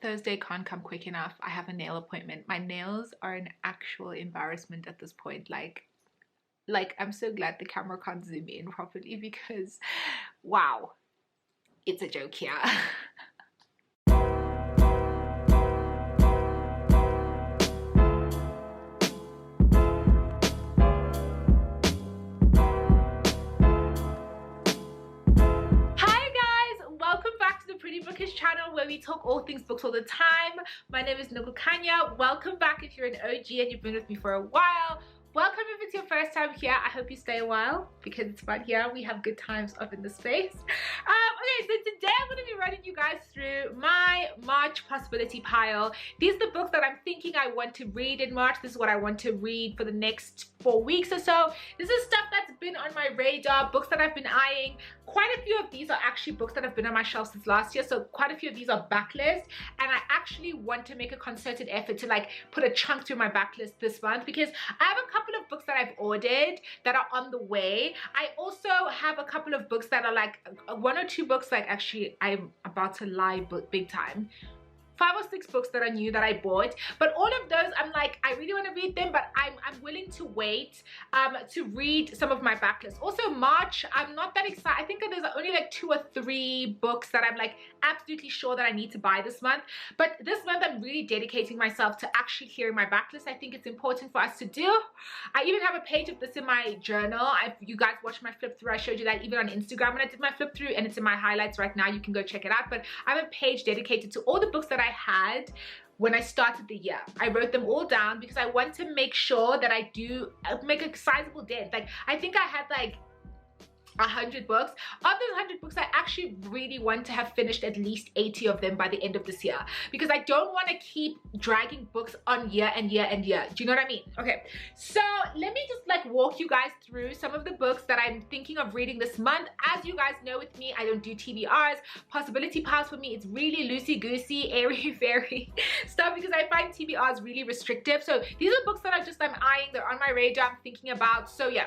Thursday can't come quick enough. I have a nail appointment. My nails are an actual embarrassment at this point. Like I'm so glad the camera can't zoom in properly because wow, it's a joke here. Bookish channel where we talk all things books all the time. My name is Kanya. Welcome back if you're an OG and you've been with me for a while. Welcome if it's your first time here. I hope you stay a while because it's fun here. We have good times up in the space. Okay, so today I'm going to be running you guys through my March possibility pile. These are the books that I'm thinking I want to read in March. This is what I want to read for the next 4 weeks or so. This is stuff that's been on my radar, books that I've been eyeing. Quite a few of these are actually books that have been on my shelf since last year, so quite a few of these are backlist, and I actually want to make a concerted effort to like put a chunk through my backlist this month because I have a couple of books that I've ordered that are on the way. I also have a couple of books that are like 1 or 2 books, like actually I'm about to lie big time. 5 or 6 books that are new that I bought, but all of those I'm like I really want to read them, but I'm willing to wait to read some of my backlist. Also March, I'm not that excited. I think that there's only like 2 or 3 books that I'm like absolutely sure that I need to buy this month, but this month I'm really dedicating myself to actually clearing my backlist. I think it's important for us to do. I even have a page of this in my journal. You guys watched my flip through. I showed you that even on Instagram when I did my flip through, and it's in my highlights right now. You can go check it out, but I have a page dedicated to all the books that I had when I started the year. I wrote them all down because I want to make sure that I do make a sizable dent. Like I think I had like 100 books. Of those 100 books, I actually really want to have finished at least 80 of them by the end of this year because I don't want to keep dragging books on year and year and year. Do you know what I mean? Okay, so let me just like walk you guys through some of the books that I'm thinking of reading this month. As you guys know with me, I don't do TBRs. Possibility piles for me, it's really loosey-goosey, airy-fairy stuff because I find TBRs really restrictive. So these are books that I'm eyeing, they're on my radar, I'm thinking about. So yeah,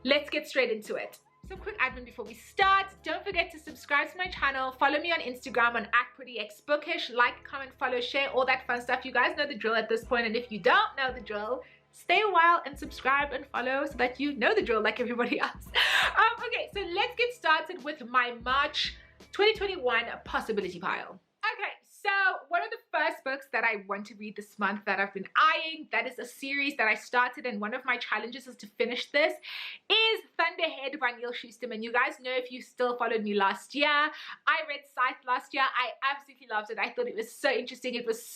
let's get straight into it. Some quick admin before we start. Don't forget to subscribe to my channel. Follow me on Instagram on @prettyxbookish. Like, comment, follow, share, all that fun stuff. You guys know the drill at this point, and if you don't know the drill, stay a while and subscribe and follow so that you know the drill like everybody else. Okay, so let's get started with my March 2021 possibility pile. Okay, so one of the first books that I want to read this month that I've been eyeing, that is a series that I started, and one of my challenges is to finish this, is Thunderhead by Neil Shusterman. You guys know, if you still followed me last year, I read Scythe last year. I absolutely loved it. I thought it was so interesting. It was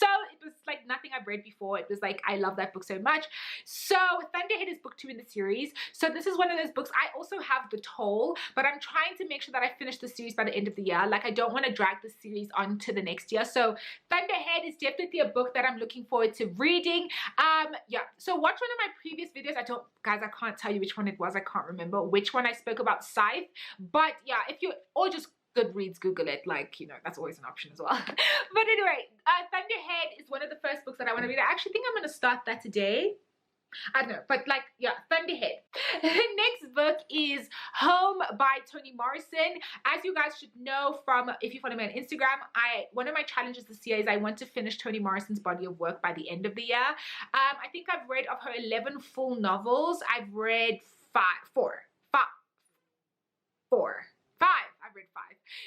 like nothing I've read before. It was like, I love that book so much. So Thunderhead is book 2 in the series. So this is one of those books. I also have The Toll, but I'm trying to make sure that I finish the series by the end of the year. Like I don't want to drag the series on to the next year. So Thunderhead is definitely a book that I'm looking forward to reading. Yeah, so watch one of my previous videos. I can't tell you which one it was. I can't remember which one I spoke about Scythe, but yeah, if you, or just Goodreads, Google it, like, you know, that's always an option as well. But anyway, Thunderhead is one of the first books that I want to read. I actually think I'm going to start that today. I don't know, but like, yeah, Thunderhead. The next book is Home by Toni Morrison. As you guys should know from, if you follow me on Instagram, one of my challenges this year is I want to finish Toni Morrison's body of work by the end of the year. I think I've read of her 11 full novels. I've read 5. I've read 5.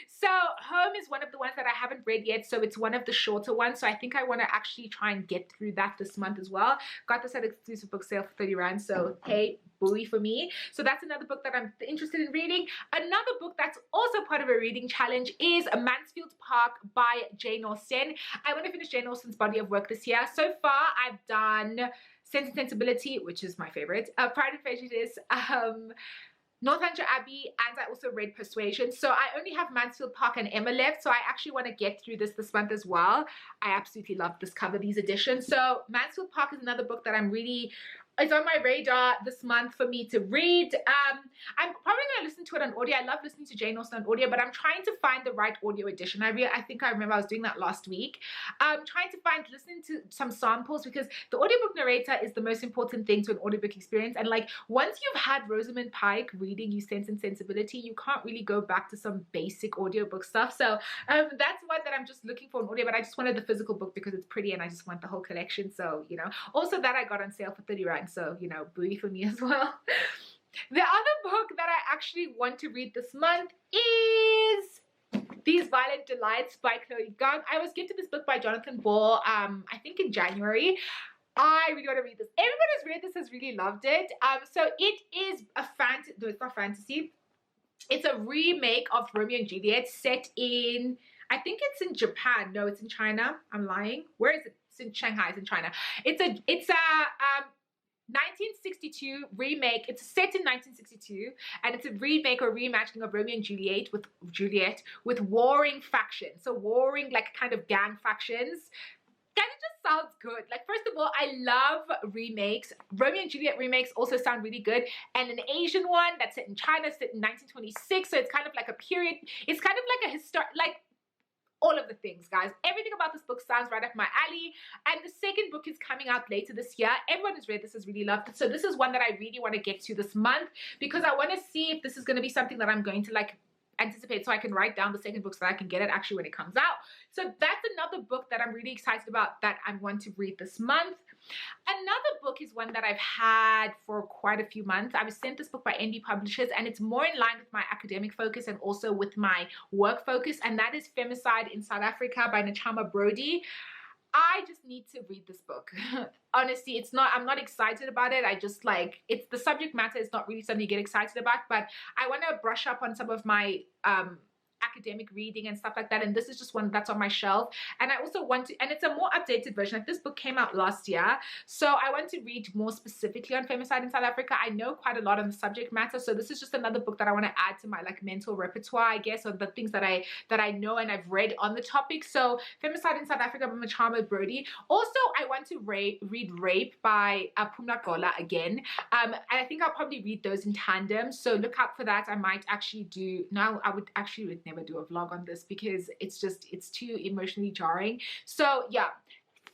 So Home is one of the ones that I haven't read yet, so it's one of the shorter ones. So I think I want to actually try and get through that this month as well. Got this at exclusive book sale for 30 Rand, so hey, buoy for me. So that's another book that I'm interested in reading. Another book that's also part of a reading challenge is Mansfield Park by Jane Austen. I want to finish Jane Austen's body of work this year. So far I've done Sense and Sensibility, which is my favorite, Pride and Prejudice, Northanger Abbey, and I also read Persuasion. So I only have Mansfield Park and Emma left, so I actually want to get through this month as well. I absolutely love this cover, these editions. So Mansfield Park is another book that I'm really is on my radar this month for me to read. I'm probably going to listen to it on audio. I love listening to Jane Austen on audio, but I'm trying to find the right audio edition. I think I remember I was doing that last week. I'm trying to listening to some samples, because the audiobook narrator is the most important thing to an audiobook experience. And like, once you've had Rosamund Pike reading you Sense and Sensibility, you can't really go back to some basic audiobook stuff. So that's one that I'm just looking for in audio, but I just wanted the physical book because it's pretty and I just want the whole collection. So, you know, also that I got on sale for 30 rand. So, you know, booty for me as well. The other book that I actually want to read this month is These Violent Delights by Chloe Gong. I was gifted this book by Jonathan Ball, I think in January. I really want to read this. Everybody who's read this has really loved it. So it is a fantasy, no, it's not fantasy. It's a remake of Romeo and Juliet set in, I think it's in Japan. No, it's in China. I'm lying. Where is it? It's in Shanghai. It's in China. It's a 1962 remake. It's set in 1962, and it's a remake or reimagining of Romeo and Juliet with warring factions. So warring, like, kind of gang factions. Kind of just sounds good. Like, first of all, I love remakes. Romeo and Juliet remakes also sound really good. And an Asian one that's set in China, set in 1926. So it's kind of like a period. It's kind of like a like all of the things, guys. Everything about this book sounds right up my alley. And the second book is coming out later this year. Everyone who's read this has really loved it. So this is one that I really want to get to this month, because I want to see if this is going to be something that I'm going to like anticipate, so I can write down the second book so that I can get it actually when it comes out. So that's another book that I'm really excited about that I want to read this month. Another book is one that I've had for quite a few months. I was sent this book by ND Publishers, and it's more in line with my academic focus and also with my work focus, and that is Femicide in South Africa by Nachama Brody. I just need to read this book. Honestly, I'm not excited about it. I just like, it's the subject matter is not really something you get excited about, but I want to brush up on some of my academic reading and stuff like that, and this is just one that's on my shelf. And I also want to, and it's a more updated version. Like, this book came out last year, so I want to read more specifically on femicide in South Africa. I know quite a lot on the subject matter, so this is just another book that I want to add to my like mental repertoire, I guess, or the things that I know and I've read on the topic. So Femicide in South Africa by Nachama Brody. Also, I want to read Rape by Phumla Gola again, and I think I'll probably read those in tandem, so look out for that. I might actually do, now I would never do a vlog on this because it's too emotionally jarring. So yeah,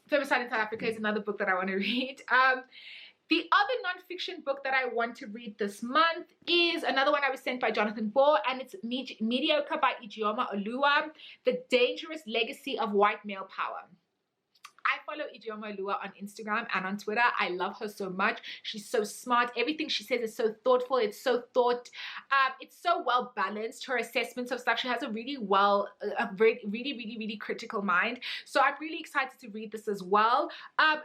Femicide in South Africa is another book that I want to read. The other non-fiction book that I want to read this month is another one I was sent by Jonathan Ball, and it's Mediocre by Ijeoma Oluwa, The Dangerous Legacy of White Male Power. I follow Ijeoma Oluwa on Instagram and on Twitter. I love her so much. She's so smart. Everything she says is so thoughtful. It's so well balanced. Her assessments of stuff. She has a really really critical mind. So I'm really excited to read this as well.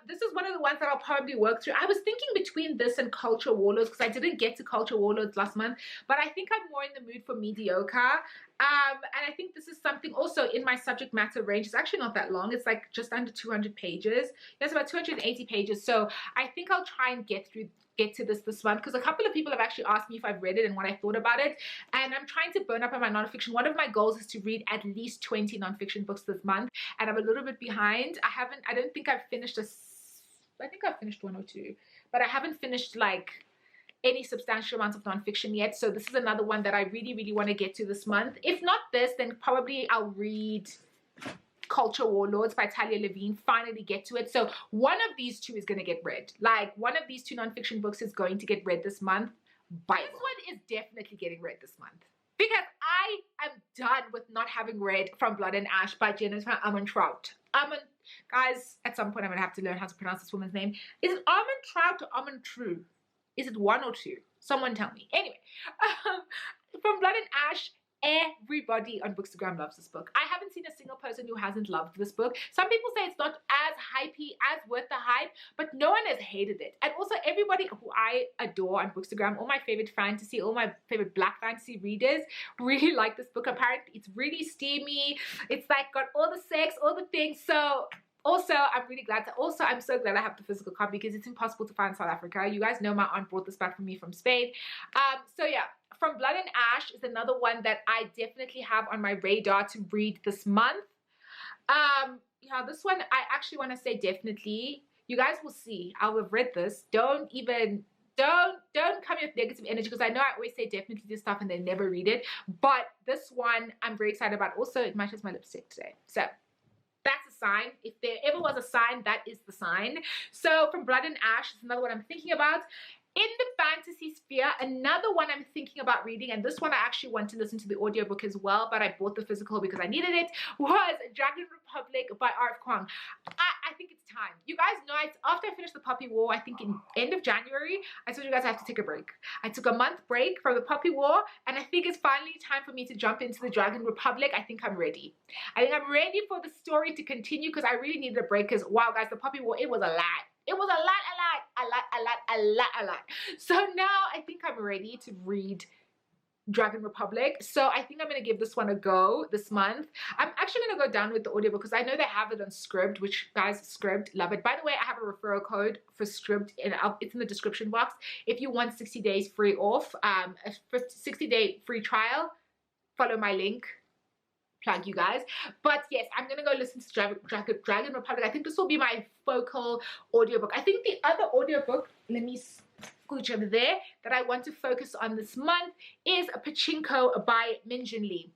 This is one of the ones that I'll probably work through. I was thinking between this and Culture Warlords, because I didn't get to Culture Warlords last month, but I think I'm more in the mood for Mediocre. And I think this is something also in my subject matter range. It's actually not that long. It's like just under 200 pages. It's about 280 pages. So I think I'll try and get to this month, because a couple of people have actually asked me if I've read it and what I thought about it. And I'm trying to burn up on my nonfiction. One of my goals is to read at least 20 nonfiction books this month, and I'm a little bit behind. I don't think I've finished I think I've finished one or two, but I haven't finished like any substantial amounts of nonfiction yet. So this is another one that I really want to get to this month. If not this, then probably I'll read Culture Warlords by Talia Levine, finally get to it. So one of these two is going to get read. Like, one of these two nonfiction books is going to get read this month. This one is definitely getting read this month, because I am done with not having read From Blood and Ash by Jennifer Armentrout. Guys, at some point I'm going to have to learn how to pronounce this woman's name. Is it Armentrout or Armentrou? Is it one or two? Someone tell me. Anyway, From Blood and Ash, everybody on Bookstagram loves this book. I haven't seen a single person who hasn't loved this book. Some people say it's not as hypey, as worth the hype, but no one has hated it. And also, everybody who I adore on Bookstagram, all my favorite fantasy, all my favorite black fantasy readers really like this book. Apparently, it's really steamy. It's like got all the sex, all the things. So also, I'm really glad I'm so glad I have the physical copy, because it's impossible to find in South Africa. You guys know my aunt brought this back for me from Spain. So yeah, From Blood and Ash is another one that I definitely have on my radar to read this month. Yeah, this one I actually want to say definitely. You guys will see. I'll have read this. Don't come with negative energy, because I know I always say definitely do stuff and they never read it. But this one I'm very excited about. Also, it matches my lipstick today. So that's a sign. If there ever was a sign, that is the sign. So From Blood and Ash is another one I'm thinking about. In the fantasy sphere, another one I'm thinking about reading, and this one I actually want to listen to the audiobook as well, but I bought the physical because I needed it, was Dragon Republic by R.F. Kuang. I think it's time. You guys know, after I finished the Puppy War, I think in end of January, I told you guys I have to take a break. I took a month break from the Puppy War, and I think it's finally time for me to jump into the Dragon Republic. I think I'm ready. I think I'm ready for the story to continue, because I really needed a break, because wow guys, the Puppy War, it was a lot. It was a lot. So now I think I'm ready to read Dragon Republic. So I think I'm going to give this one a go this month. I'm actually going to go down with the audiobook, because I know they have it on Scribd, which guys, Scribd, love it. By the way, I have a referral code for Scribd, and it's in the description box. If you want 60 days free off, a 60-day free trial, follow my link. Plug you guys. But yes, I'm gonna go listen to Dragon Republic. I think this will be my focal audiobook. I think the other audiobook, let me scooch over there, that I want to focus on this month is Pachinko by Min Jin Lee.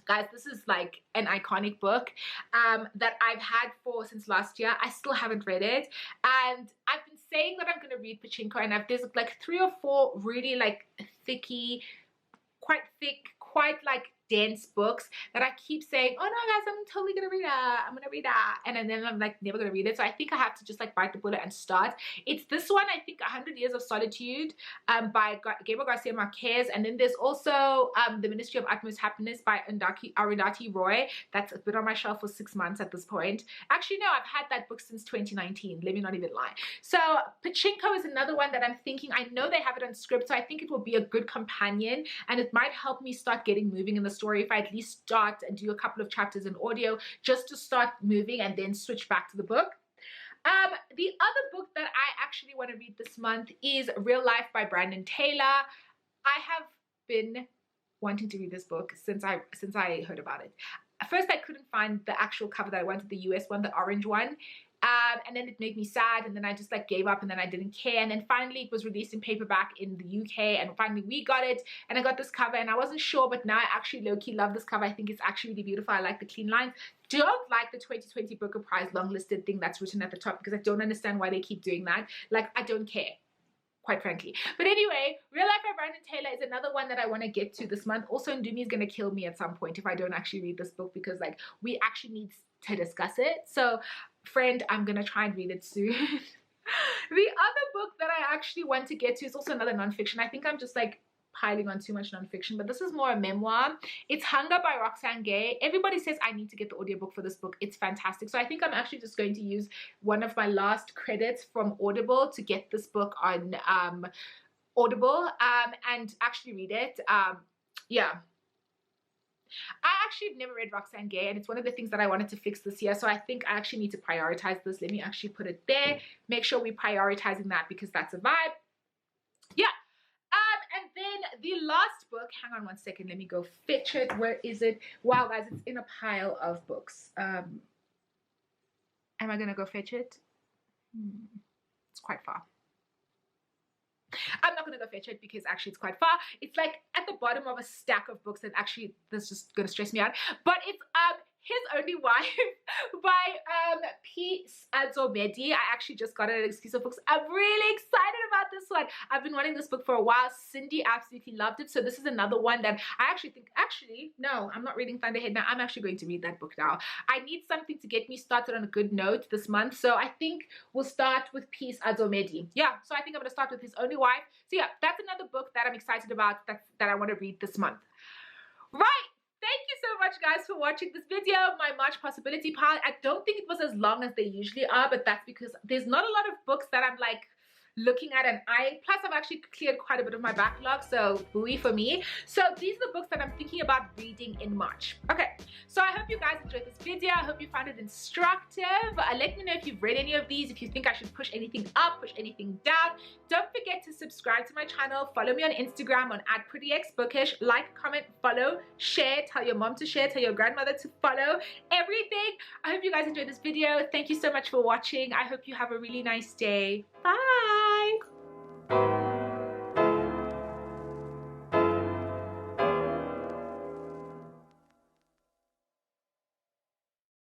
Guys, this is like an iconic book that I've had since last year. I still haven't read it, and I've been saying that I'm gonna read Pachinko, and there's like 3 or 4 really like quite thick, quite like dense books that I keep saying, oh no guys, I'm totally gonna read that, I'm gonna read that, and then I'm like never gonna read it. So I think I have to just like bite the bullet and start. It's this one, I think, 100 Years of Solitude by Gabriel Garcia Marquez, and then there's also The Ministry of Utmost Happiness by Arundhati Roy. That's been on my shelf for 6 months at this point. Actually no, I've had that book since 2019, let me not even lie. So Pachinko is another one that I'm thinking, I know they have it on Scribd, so I think it will be a good companion, and it might help me start getting moving in the story if I at least start and do a couple of chapters in audio just to start moving and then switch back to the book. The other book that I actually want to read this month is Real Life by Brandon Taylor. I have been wanting to read this book since I heard about it. At first I couldn't find the actual cover that I wanted, the US one, the orange one. And then it made me sad, and then I just like gave up, and then I didn't care, and then finally it was released in paperback in the UK, and finally we got it, and I got this cover, and I wasn't sure, but now I actually low-key love this cover. I think it's actually really beautiful. I like the clean lines. Don't like the 2020 Booker Prize long-listed thing that's written at the top, because I don't understand why they keep doing that. Like, I don't care, quite frankly. But anyway, Real Life by Brandon Taylor is another one that I want to get to this month. Also, Ndumi is going to kill me at some point if I don't actually read this book, because like we actually need to discuss it. So friend, I'm gonna try and read it soon. The other book that I actually want to get to is also another nonfiction. I think I'm just like piling on too much nonfiction, but this is more a memoir. It's Hunger by Roxane Gay. Everybody says I need to get the audiobook for this book. It's fantastic. So I think I'm actually just going to use one of my last credits from Audible to get this book on Audible and actually read it. Yeah. I actually have never read Roxane Gay, and it's one of the things that I wanted to fix this year, so I think I actually need to prioritize this. Let me actually put it there. Make sure we're prioritizing that, because that's a vibe. Yeah. And then the last book, hang on one second, let me go fetch it. Where is it? Wow, guys, it's in a pile of books. Am I going to go fetch it? It's quite far. I'm not going to go fetch it because actually it's quite far. It's like at the bottom of a stack of books, and actually this is just going to stress me out. But it's His Only Wife by Adzo Medie. I actually just got it at Exclusive Books. I'm really excited about this one. I've been wanting this book for a while. Cindy absolutely loved it. So this is another one that I actually think, no, I'm not reading Thunderhead now. I'm actually going to read that book now. I need something to get me started on a good note this month. So I think we'll start with Adzo Medie. Yeah, so I think I'm going to start with His Only Wife. So yeah, that's another book that I'm excited about that I want to read this month. Right. Thank you so much, guys, for watching this video, my March possibility pile. I don't think it was as long as they usually are, but that's because there's not a lot of books that I'm like, looking at and eyeing. Plus, I've actually cleared quite a bit of my backlog, so buoy for me. So these are the books that I'm thinking about reading in March. Okay, so I hope you guys enjoyed this video. I hope you found it instructive. Let me know if you've read any of these, if you think I should push anything up, push anything down. Don't forget to subscribe to my channel. Follow me on Instagram on @prettyxbookish. Like, comment, follow, share, tell your mom to share, tell your grandmother to follow, everything. I hope you guys enjoyed this video. Thank you so much for watching. I hope you have a really nice day. Bye.